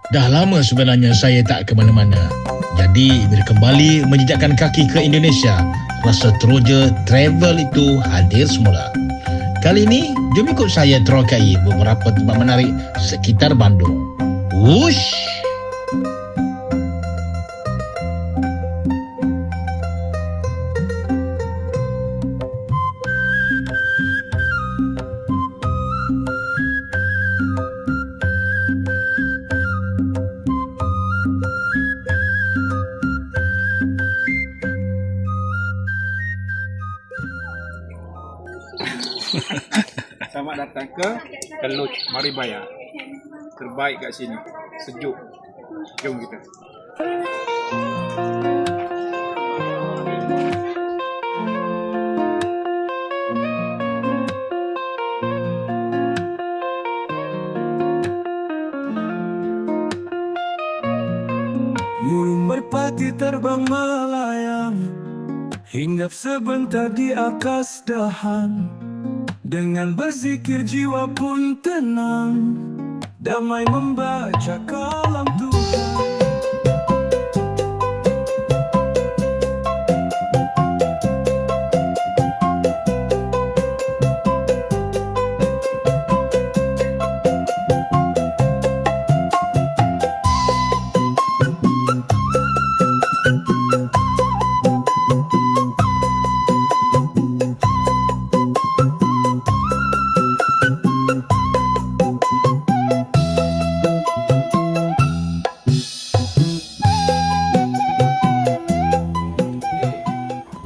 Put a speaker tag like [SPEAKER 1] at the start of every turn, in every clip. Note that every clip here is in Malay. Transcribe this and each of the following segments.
[SPEAKER 1] Dah lama sebenarnya saya tak ke mana-mana. Jadi bila kembali menjejakkan kaki ke Indonesia, rasa teroja travel itu hadir semula. Kali ini, jom ikut saya terokai beberapa tempat menarik sekitar Bandung. Wush!
[SPEAKER 2] Selamat datang ke Lodge Maribaya. Terbaik kat sini. Sejuk. Jom kita.
[SPEAKER 3] Burung merpati terbang melayang, hinggap sebentar di atas dahan. Dengan berzikir jiwa pun tenang, damai membaca kalam Tuhan.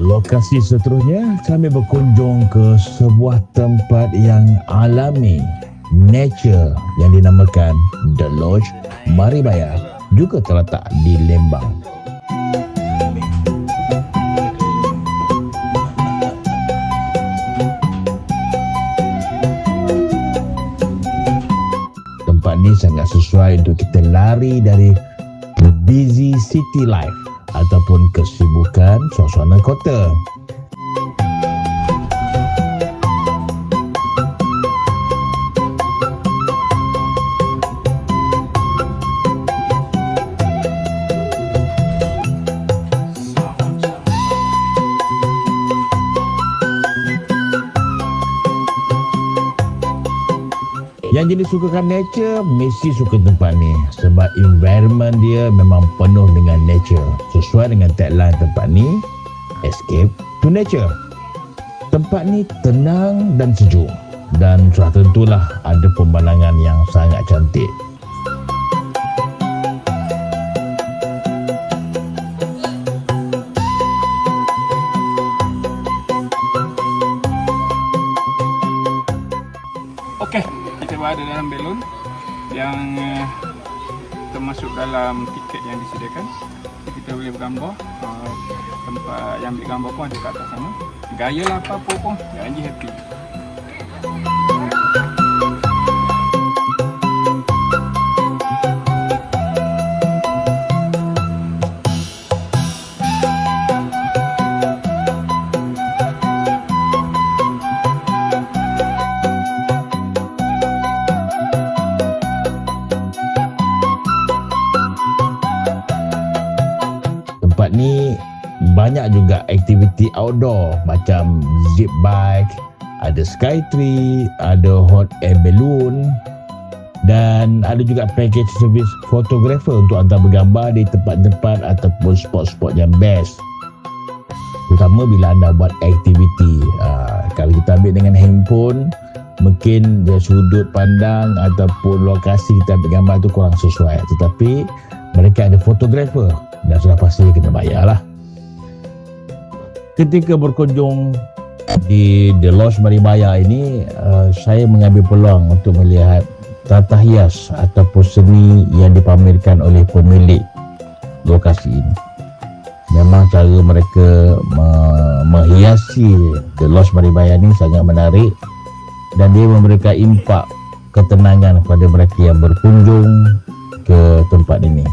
[SPEAKER 4] Lokasi seterusnya, kami berkunjung ke sebuah tempat yang alami, nature, yang dinamakan The Lodge Maribaya, juga terletak di Lembang. Tempat ni sangat sesuai untuk kita lari dari busy city life ataupun kesibukan suasana kota. Yang jenis sukakan nature, mesti suka tempat ni. Sebab environment dia memang penuh dengan nature. Sesuai dengan tagline tempat ni, Escape to Nature. Tempat ni tenang dan sejuk. Dan sudah tentulah ada pemandangan yang sangat cantik.
[SPEAKER 2] Okey, kita berada dalam balon yang termasuk dalam tiket yang disediakan. Kita boleh bergambar. Tempat yang ambil gambar pun ada kat atas sana. Gaya lah apa-apa pun, janji happy.
[SPEAKER 4] Tempat ni banyak juga aktiviti outdoor macam zip bike, ada sky tree, ada hot air balloon, dan ada juga package servis fotografer untuk hantar bergambar di tempat-tempat ataupun spot-spot yang best. Terutama bila anda buat aktiviti. Kalau kita ambil dengan handphone, mungkin dari sudut pandang ataupun lokasi kita ambil gambar tu kurang sesuai. Tetapi mereka ada fotografer dan sudah pasti kena bayar lah. Ketika berkunjung di The Lodge Maribaya ini, saya mengambil peluang untuk melihat tata hias ataupun seni yang dipamerkan oleh pemilik lokasi ini. Memang cara mereka menghiasi The Lodge Maribaya ini sangat menarik dan dia memberikan impak ketenangan kepada mereka yang berkunjung ke tempat ini.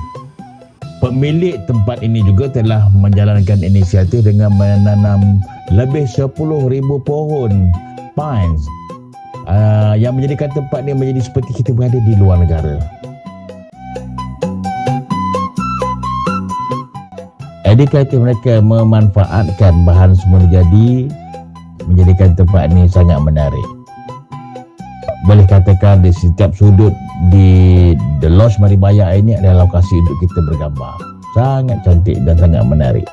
[SPEAKER 4] Pemilik tempat ini juga telah menjalankan inisiatif dengan menanam lebih 10,000 pohon pines yang menjadikan tempat ini menjadi seperti kita berada di luar negara. Jadi kata mereka memanfaatkan bahan semula jadi, menjadikan tempat ini sangat menarik. Boleh katakan di setiap sudut di The Lodge Maribaya ini adalah lokasi untuk kita bergambar. Sangat cantik dan sangat menarik.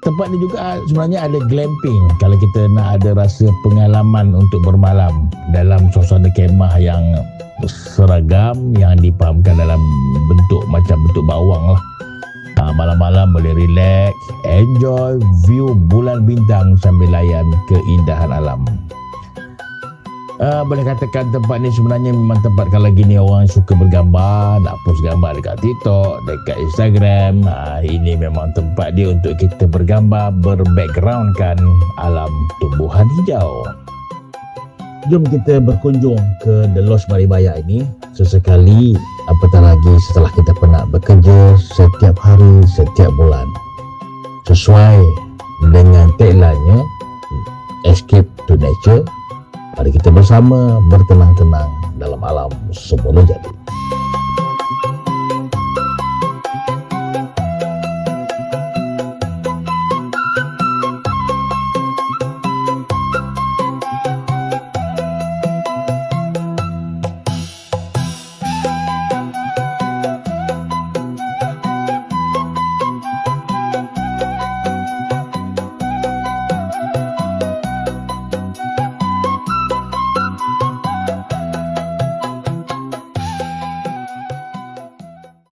[SPEAKER 4] Tempat ni juga sebenarnya ada glamping. Kalau kita nak ada rasa pengalaman untuk bermalam dalam suasana kemah yang seragam, yang dipahamkan dalam bentuk macam bentuk bawang lah. Malam-malam boleh relax, enjoy view bulan bintang sambil layan keindahan alam. Boleh katakan tempat ni sebenarnya memang tempat kalau gini orang suka bergambar, nak post gambar dekat TikTok, dekat Instagram. Ini memang tempat dia untuk kita bergambar, berbackgroundkan alam tumbuhan hijau. Jom kita berkunjung ke The Lodge Maribaya ini sesekali, apatah lagi setelah kita penat bekerja setiap hari, setiap bulan. Sesuai dengan tagline-nya, Escape to Nature. Mari kita bersama bertenang-tenang dalam alam semula jadi.